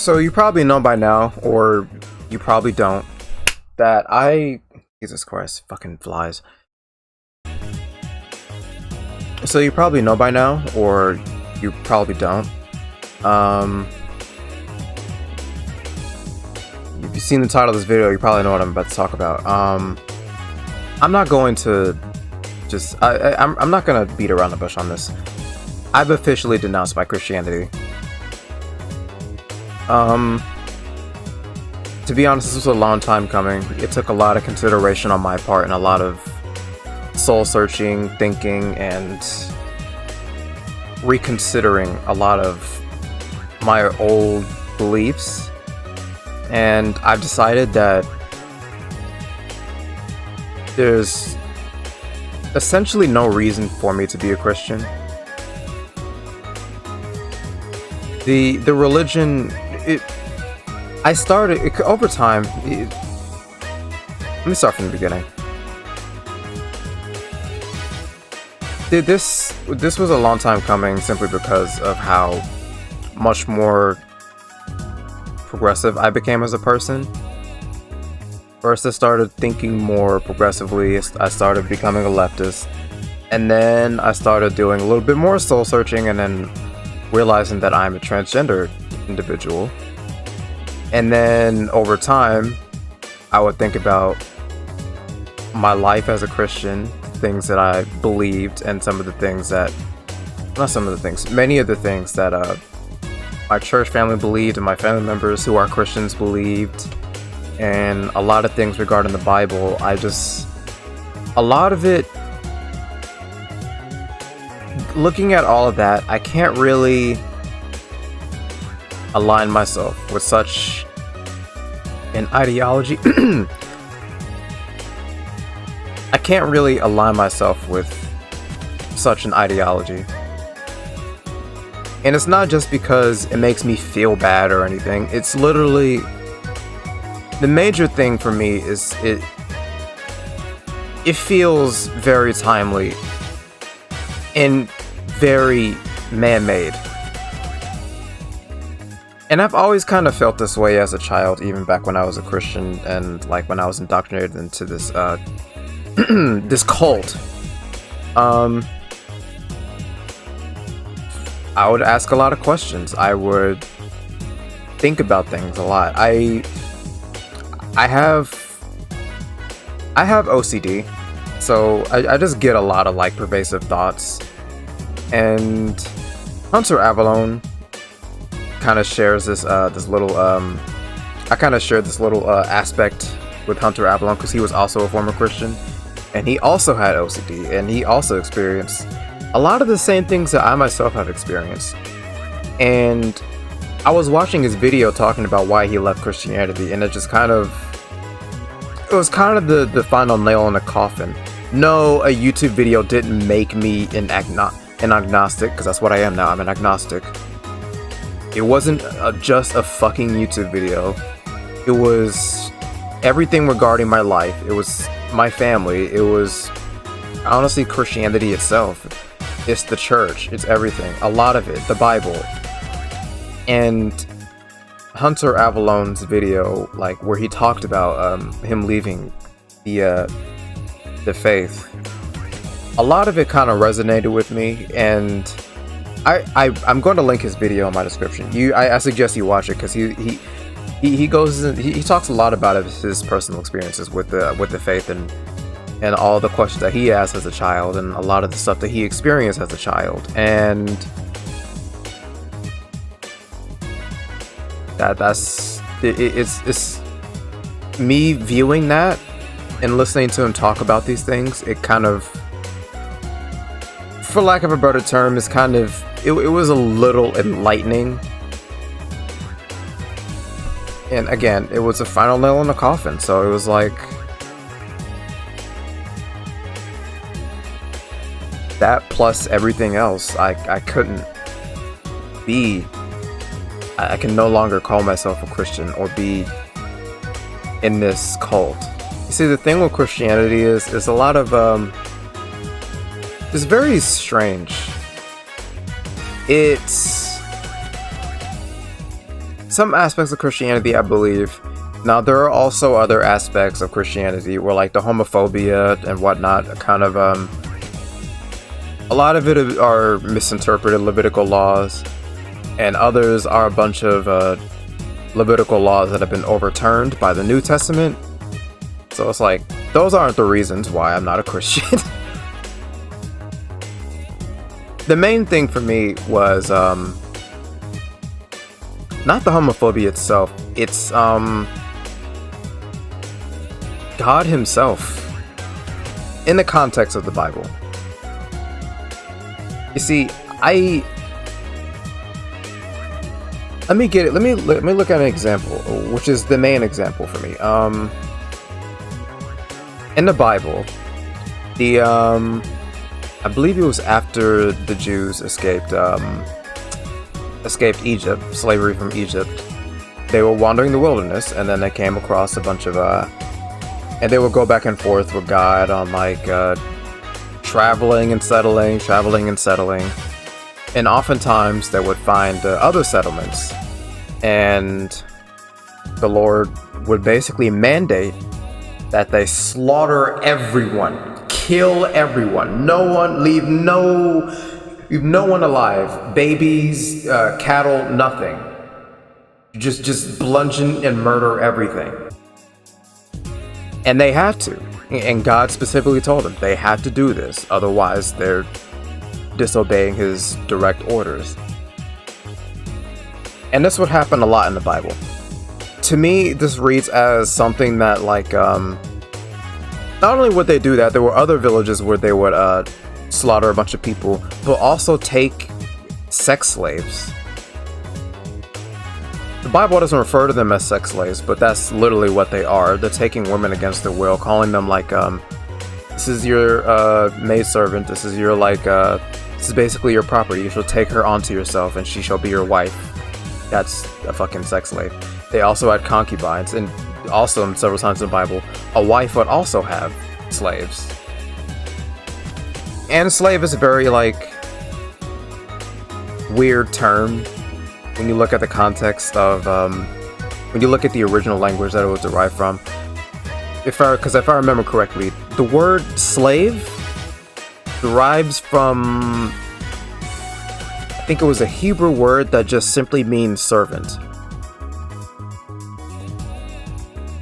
So you probably know by now, or you probably don't, that Jesus Christ, fucking flies. So you probably know by now, or you probably don't. If you've seen the title of this video, you probably know what I'm about to talk about. I'm not going to just... I'm not going to beat around the bush on this. I've officially denounced my Christianity. To be honest, this was a long time coming. It took a lot of consideration on my part and a lot of soul-searching, thinking, and reconsidering a lot of my old beliefs. And I've decided that there's essentially no reason for me to be a Christian. The religion, I started over time. Let me start from the beginning. This was a long time coming, simply because of how much more progressive I became as a person. First, I started thinking more progressively. I started becoming a leftist, and then I started doing a little bit more soul searching, and then realizing that I'm a transgender individual. And then over time, I would think about my life as a Christian, the things that I believed, and many of the things that my church family believed, and my family members who are Christians believed, and a lot of things regarding the Bible. A lot of it, looking at all of that, I can't really align myself with such an ideology. I can't really align myself with such an ideology. And it's not just because it makes me feel bad or anything. It's literally, the major thing for me is it feels very timely and very man-made. And I've always kind of felt this way as a child, even back when I was a Christian, and like when I was indoctrinated into this this cult. I would ask a lot of questions. I would think about things a lot. I have OCD, so I just get a lot of like pervasive thoughts. And Hunter Avalon kind of shares this little I kind of shared this little aspect with Hunter Avalon, because he was also a former Christian, and he also had OCD, and he also experienced a lot of the same things that I myself have experienced. And I was watching his video talking about why he left Christianity, and it was kind of the final nail in the coffin. No, a YouTube video didn't make me an agnostic, because that's what I am now. I'm an agnostic. It wasn't just a fucking YouTube video. It was everything regarding my life. It was my family. It was honestly Christianity itself. It's the church. It's everything. A lot of it. The Bible. And Hunter Avalon's video, like where he talked about him leaving the faith, a lot of it kind of resonated with me, and I'm going to link his video in my description. I suggest you watch it, because he talks a lot about his personal experiences with the faith, and all the questions that he asked as a child, and a lot of the stuff that he experienced as a child. And it's me viewing that and listening to him talk about these things. It kind of, for lack of a better term, is kind of, it was a little enlightening. And again, it was a final nail in the coffin. So it was like, that plus everything else, I couldn't be, I can no longer call myself a Christian or be in this cult. You see, the thing with Christianity is a lot of, it's very say some aspects of Christianity, I believe. Now, there are also other aspects of Christianity where, like, the homophobia and whatnot, kind of, a lot of it are misinterpreted Levitical laws, and others are a bunch of Levitical laws that have been overturned by the New Testament. So it's like, those aren't the reasons why I'm not a Christian. The main thing for me was not the homophobia itself, it's God himself in the context of the Bible. You see, let me look at an example, which is the main example for me. In the Bible, I believe it was after the Jews escaped Egypt, slavery from Egypt. They were wandering the wilderness, and then they came across a bunch of and they would go back and forth with God on, like, traveling and settling, and oftentimes they would find other settlements, and the Lord would basically mandate that they slaughter everyone, kill everyone, leave no one alive, babies, cattle, nothing. Just bludgeon and murder everything. And they had to. And God specifically told them they had to do this, otherwise they're disobeying his direct orders. And this would happen a lot in the Bible. To me, this reads as something that, like, not only would they do that, there were other villages where they would slaughter a bunch of people, but also take sex slaves. The Bible doesn't refer to them as sex slaves, but that's literally what they are. They're taking women against their will, calling them, like, this is your maidservant, this is your, like, this is basically your property. You shall take her onto yourself, and she shall be your wife. That's a fucking sex slave. They also had concubines, and also several times in the Bible, a wife would also have slaves. And slave is a very, like, weird term when you look at the context of, when you look at the original language that it was derived from. Because if I remember correctly, the word slave derives from, I think it was a Hebrew word that just simply means servant.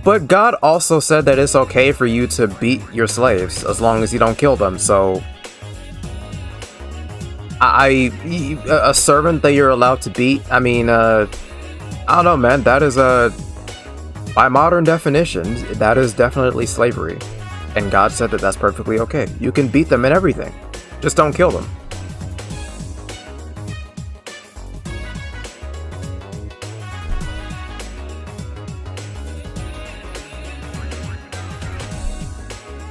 But God also said that it's okay for you to beat your slaves as long as you don't kill them, so a servant that you're allowed to beat, I mean, I don't know, man, that is by modern definitions, that is definitely slavery. And God said that that's perfectly okay. You can beat them and everything, just don't kill them.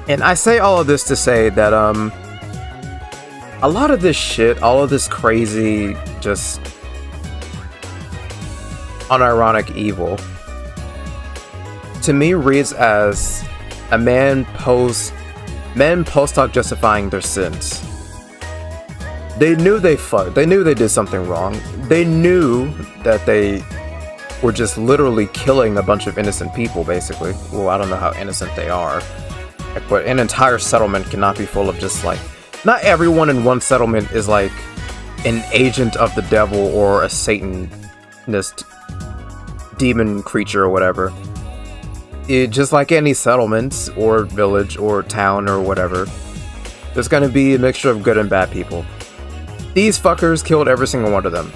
And I say all of this to say that, a lot of this shit, all of this crazy, just unironic evil, to me reads as a men post hoc justifying their sins. They knew they fucked. They knew they did something wrong. They knew that they were just literally killing a bunch of innocent people, basically. Well, I don't know how innocent they are, but an entire settlement cannot be full of just, like, not everyone in one settlement is, like, an agent of the devil or a Satanist demon creature or whatever. Just like any settlement or village or town or whatever, there's gonna be a mixture of good and bad people. These fuckers killed every single one of them.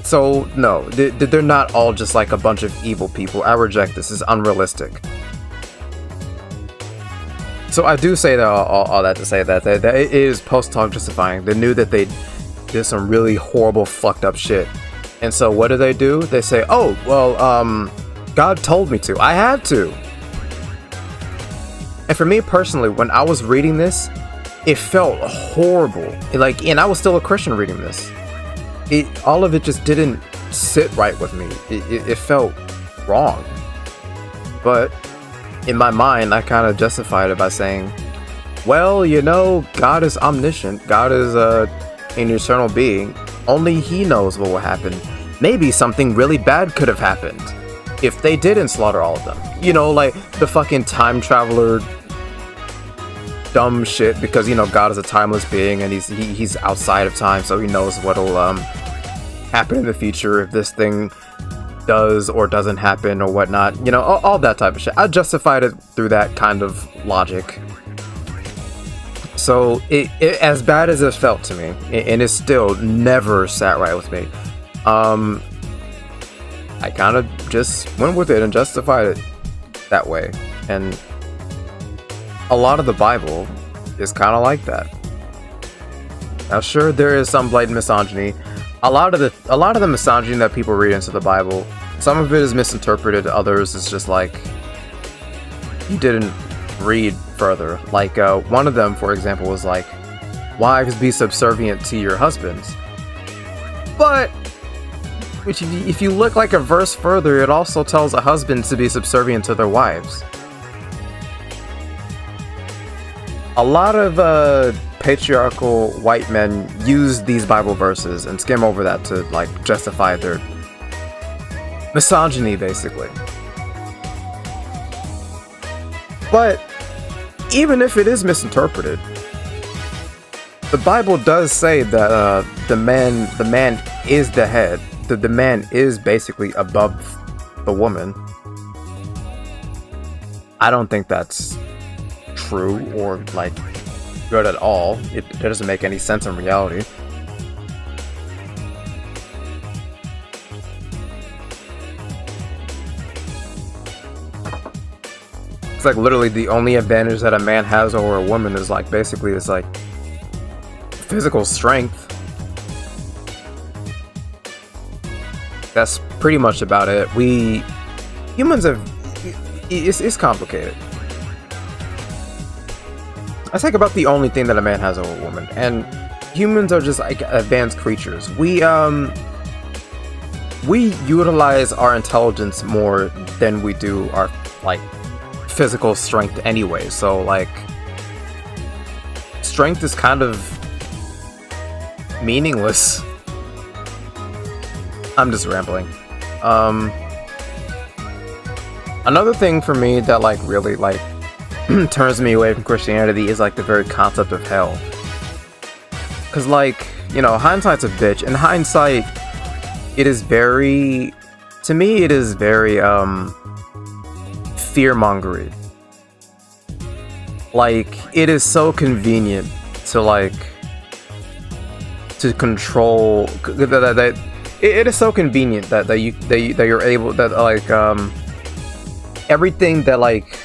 So, no, they're not all just like a bunch of evil people. I reject this. It's unrealistic. So I do say that all that to say that it is post-hoc justifying. They knew that they did some really horrible, fucked up shit. And so what do? They say, oh, well, God told me to. I had to. And for me personally, when I was reading this, it felt horrible. And I was still a Christian reading this. All of it just didn't sit right with me. It felt wrong. But in my mind, I kind of justified it by saying, well, God is omniscient. God is an eternal being. Only he knows what will happen. maybe something really bad could have happened if they didn't slaughter all of them. You know, like the fucking time traveler dumb shit, because, you know, God is a timeless being and he's outside of time, so he knows what'll happen in the future if this thing does or doesn't happen or whatnot. You know, all that type of shit. I justified it through that kind of logic. So it as bad as it felt to me, and it still never sat right with me, I kind of just went with it and justified it that way. And a lot of the Bible is kind of like that. Now, sure, there is some blatant misogyny. A lot of the misogyny that people read into the Bible, some of it is misinterpreted. Others is just like, you didn't read further. Like one of them, for example, was like, wives, be subservient to your husbands. But if you look like a verse further, it also tells a husband to be subservient to their wives. A lot of patriarchal white men use these Bible verses and skim over that to like justify their misogyny, basically. But even if it is misinterpreted, the Bible does say that the man is the head. The man is basically above the woman. I don't think that's true or like good at all. It doesn't make any sense in reality. It's like literally the only advantage that a man has over a woman is like basically it's like physical strength. That's pretty much about it. We humans have it's complicated. That's like about the only thing that a man has over a woman, and humans are just like advanced creatures. We utilize our intelligence more than we do our like physical strength anyway. So like strength is kind of meaningless. I'm just rambling. Another thing for me that like really like turns me away from Christianity is like the very concept of hell. Cause like, you know, hindsight's a bitch. In hindsight, it is very, to me, it is very fear-mongering. Like, it is so convenient to like to control. It is so convenient that you're able that like everything that like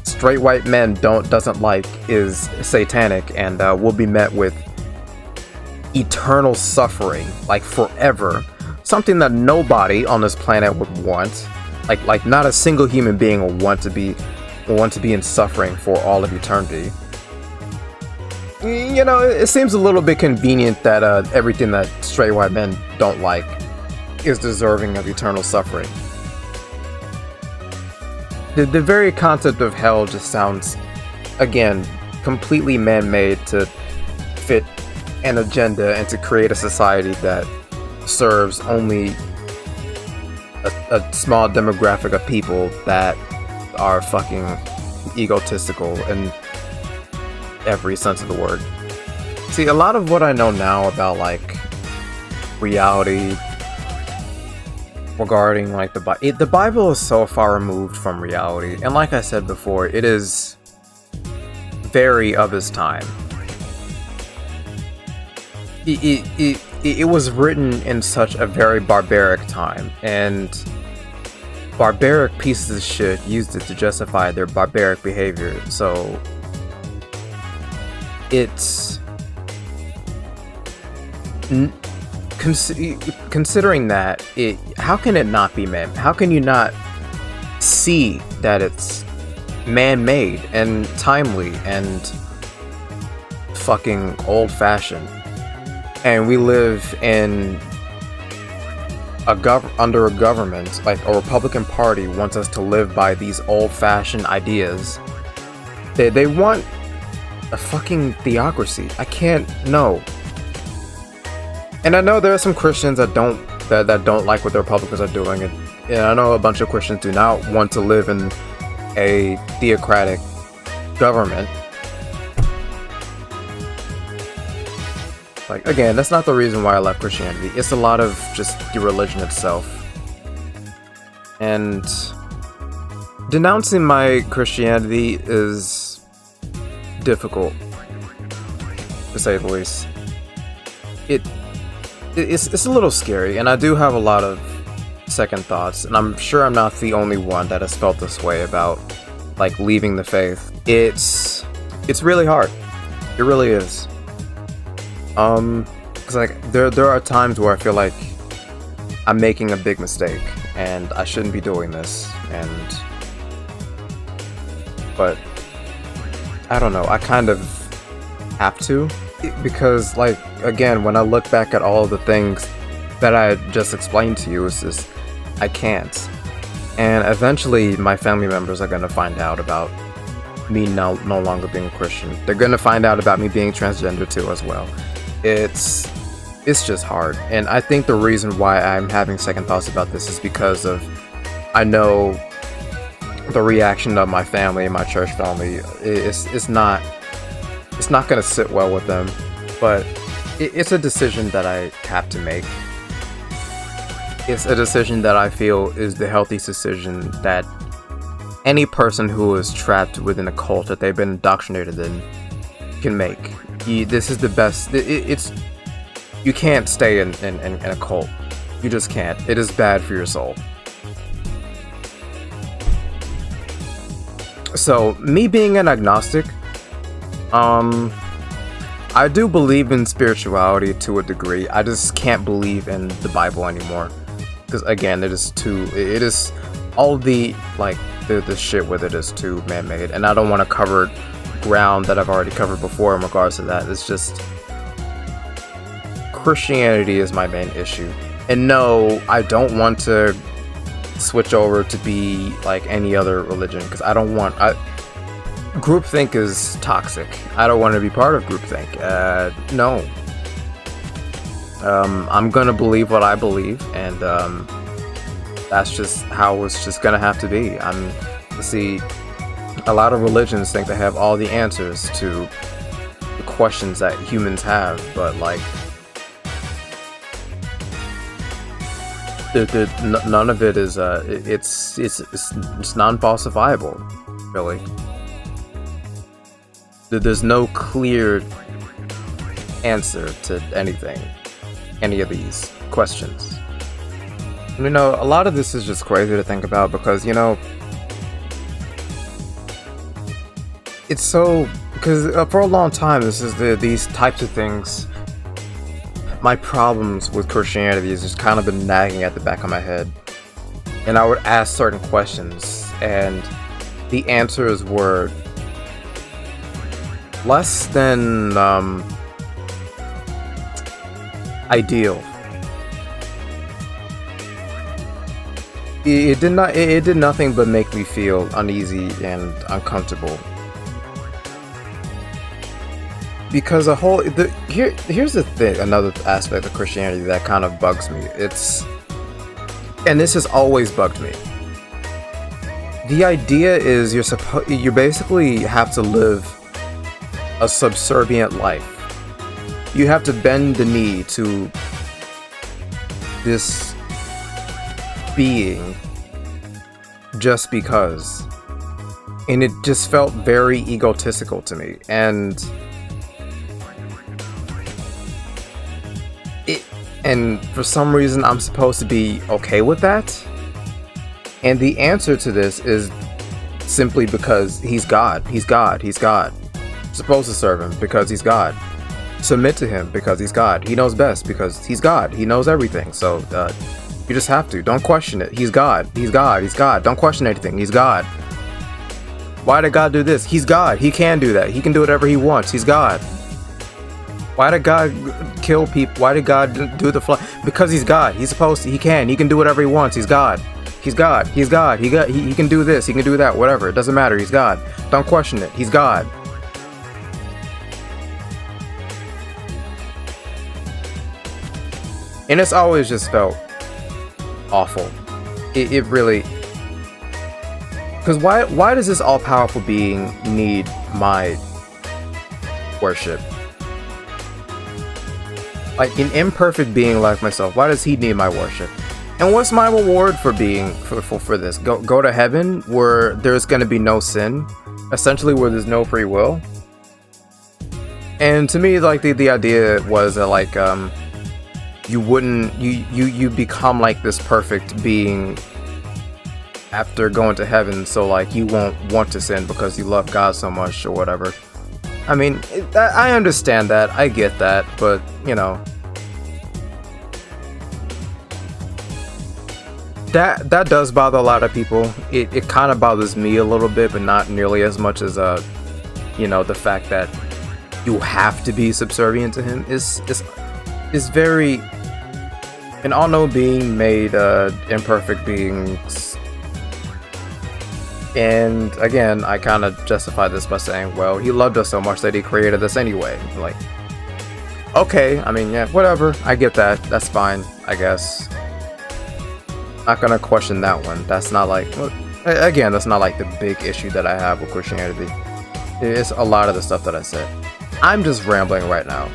straight white men doesn't like is satanic and will be met with eternal suffering, like forever. Something that nobody on this planet would want. Like not a single human being will want to be in suffering for all of eternity. You know, it seems a little bit convenient that everything that straight white men don't like is deserving of eternal suffering. The very concept of hell just sounds, again, completely man-made to fit an agenda and to create a society that serves only a small demographic of people that are fucking egotistical in every sense of the word. See, a lot of what I know now about like reality regarding like the Bible is so far removed from reality, and like I said before, it is very of its time. It was written in such a very barbaric time, and barbaric pieces of shit used it to justify their barbaric behavior. So it's considering that, how can it not be man? How can you not see that it's man-made and timely and fucking old-fashioned? And we live in under a government, like a Republican Party wants us to live by these old-fashioned ideas. They want a fucking theocracy. I can't, no. And I know there are some Christians that don't that don't like what the Republicans are doing, and I know a bunch of Christians do not want to live in a theocratic government. Like, again, that's not the reason why I left Christianity. It's a lot of just the religion itself. And denouncing my Christianity is difficult, to say the least. It's a little scary, and I do have a lot of second thoughts, and I'm sure I'm not the only one that has felt this way about, like, leaving the faith. It's really hard. It really is. Cause like there are times where I feel like I'm making a big mistake and I shouldn't be doing this, but I don't know, I kind of have to, because, like, again, when I look back at all of the things that I just explained to you, it's just, I can't. And eventually my family members are gonna find out about me no longer being a Christian. They're gonna find out about me being transgender too as well. It's just hard, and I think the reason why I'm having second thoughts about this is because of, I know the reaction of my family and my church family. It's not gonna sit well with them, but it's a decision that I have to make. It's a decision that I feel is the healthiest decision that any person who is trapped within a cult that they've been indoctrinated in can make. This is the best. You can't stay in a cult. You just can't. It is bad for your soul. So, me being an agnostic, I do believe in spirituality to a degree. I just can't believe in the Bible anymore, because, again, it is all the, like, the shit with it is too man-made, and I don't want to cover ground that I've already covered before in regards to that. It's just, Christianity is my main issue. And no, I don't want to switch over to be like any other religion, because I don't want, groupthink is toxic. I don't want to be part of groupthink. No. I'm gonna believe what I believe, and that's just how it's just gonna have to be. See, a lot of religions think they have all the answers to the questions that humans have, but, like, none of it is it's non-falsifiable, really. There's no clear answer to anything, any of these questions. You know, a lot of this is just crazy to think about, because, you know, it's so, because for a long time, these types of things, my problems with Christianity has just kind of been nagging at the back of my head. And I would ask certain questions, and the answers were less than ideal. It did nothing but make me feel uneasy and uncomfortable. Because here's the thing, another aspect of Christianity that kind of bugs me. And this has always bugged me. The idea is you basically have to live a subservient life. You have to bend the knee to this being just because. And it just felt very egotistical to me. And for some reason, I'm supposed to be okay with that. And the answer to this is simply because he's God. He's God. He's God. You're supposed to serve him because he's God. Submit to him because he's God. He knows best because he's God. He knows everything. So you just have to. Don't question it. He's God. He's God. He's God. Don't question anything. He's God. Why did God do this? He's God. He can do that. He can do whatever he wants. He's God. Why did God kill people? Why did God do the flood? Because he's God. He's supposed to. He can do whatever he wants. He's God. He's God. He's God. He can do this. He can do that. Whatever. It doesn't matter. He's God. Don't question it. He's God. And it's always just felt awful. It really... Because why does this all-powerful being need my worship? Like, an imperfect being like myself, why does he need my worship? And what's my reward for being for this? Go to heaven where there's gonna be no sin, essentially where there's no free will. And to me, like, the idea was that, like, you become like this perfect being after going to heaven, so like you won't want to sin because you love God so much or whatever. I mean, I understand that, I get that, but you know, that does bother a lot of people. It kind of bothers me a little bit, but not nearly as much as you know, the fact that you have to be subservient to him is very... An all-knowing being made imperfect beings. And again, I kind of justify this by saying, well, he loved us so much that he created us anyway. Like, okay, I mean, yeah, whatever, I get that, that's fine, I guess. Not gonna question that one. That's not like, well, again, that's not like the big issue that I have with Christianity. It's a lot of the stuff that I said. I'm just rambling right now.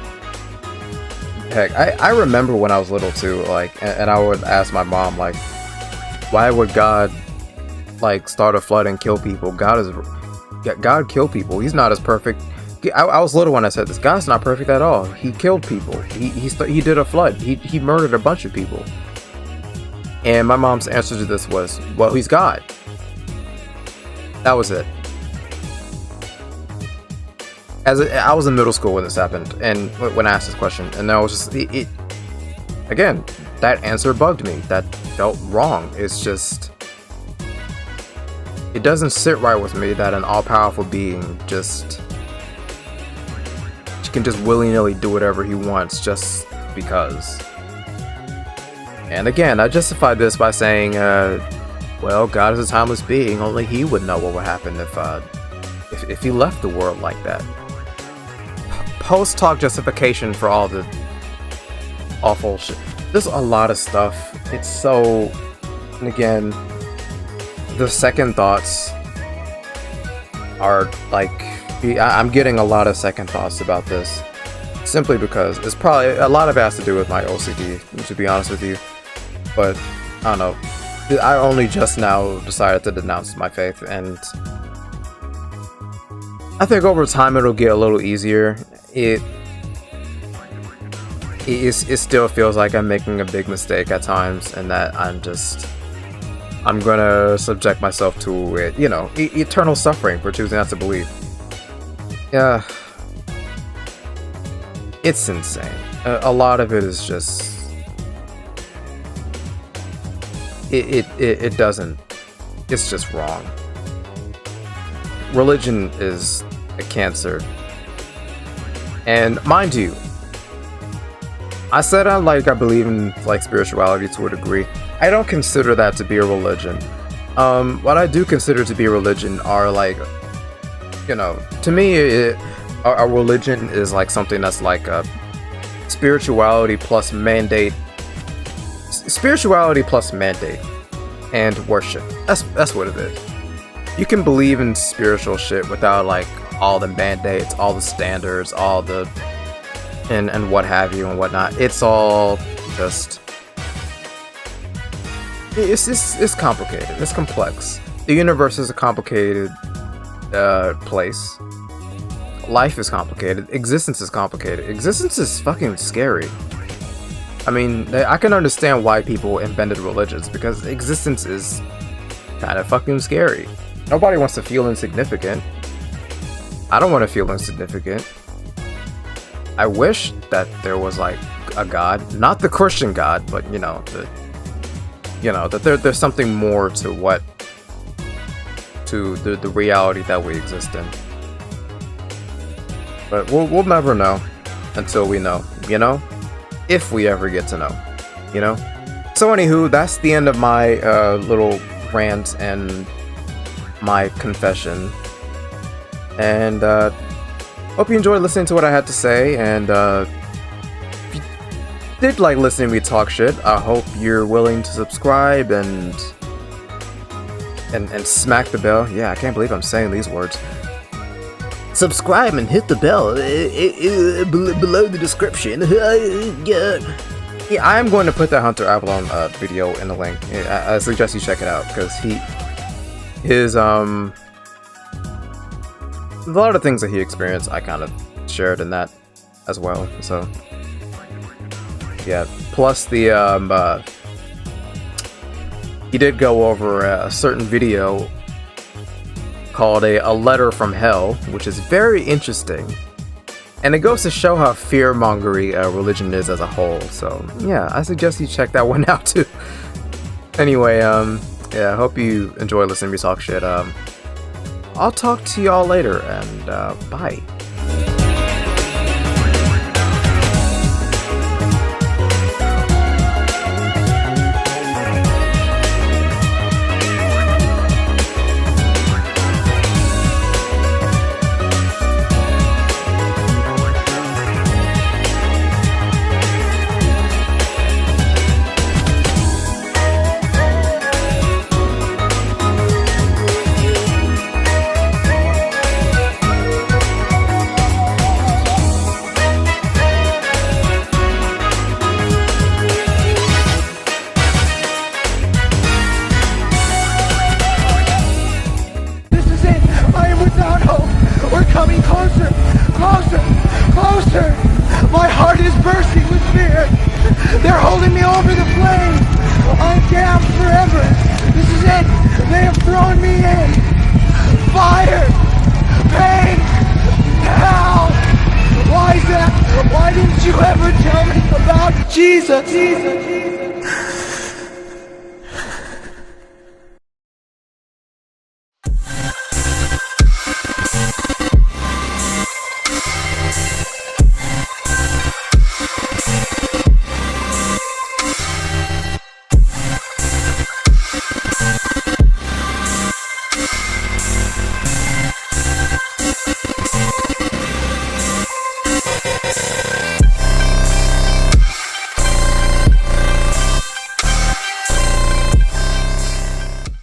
Heck, I remember when I was little too, like, and I would ask my mom, like, why would God, like, start a flood and kill people? God killed people. He's not as perfect. I was little when I said this. God's not perfect at all. He killed people. He did a flood. He murdered a bunch of people. And my mom's answer to this was, well, he's God. That was it. I was in middle school when this happened, and when I asked this question, and I was just, again, that answer bugged me. That felt wrong. It's just, it doesn't sit right with me that an all-powerful being can just willy-nilly do whatever he wants just because. And again, I justified this by saying, well, God is a timeless being. Only he would know what would happen if he left the world like that. Post-talk justification for all the awful shit. There's a lot of stuff. It's so... And again, the second thoughts are like... I'm getting a lot of second thoughts about this. Simply because it's probably... A lot of it has to do with my OCD, to be honest with you. But, I don't know. I only just now decided to denounce my faith, and... I think over time it'll get a little easier. It still feels like I'm making a big mistake at times, and that I'm gonna subject myself to it, you know, eternal suffering for choosing not to believe. Yeah, it's insane. A lot of it is just it doesn't. It's just wrong. Religion is a cancer. And mind you, I said I believe in like spirituality to a degree. I don't consider that to be a religion. What I do consider to be a religion are like, you know, to me, a religion is like something that's like a spirituality plus mandate. Spirituality plus mandate and worship. That's what it is. You can believe in spiritual shit without like all the mandates, all the standards, all the and what have you and whatnot. It's all just it's complicated. It's complex. The universe is a complicated place. Life is complicated. Existence is complicated. Existence is fucking scary. I mean, I can understand why people invented religions, because existence is kind of fucking scary. Nobody wants to feel insignificant. I don't want to feel insignificant. I wish that there was like a God, not the Christian God, but you know, that there's something more to the reality that we exist in. But we'll never know until we know, you know? If we ever get to know, you know? So anywho, that's the end of my little rant and my confession. And hope you enjoyed listening to what I had to say, and did like listening to me talk shit, I hope you're willing to subscribe and smack the bell. Yeah, I can't believe I'm saying these words. Subscribe and hit the bell below the description. Yeah, I am going to put that Hunter Avalon video in the link. I suggest you check it out because a lot of things that he experienced, I kind of shared in that as well. So yeah, plus the he did go over a certain video called a letter from hell, which is very interesting, and it goes to show how fear-mongery religion is as a whole. So yeah, I suggest you check that one out too. Anyway, yeah, I hope you enjoy listening to me talk shit. I'll talk to y'all later, and bye. Coming closer, closer, closer. My heart is bursting with fear. They're holding me over the flames. I'm damned forever. This is it. They have thrown me in. Fire, pain, hell. Why is that? Why didn't you ever tell me about Jesus?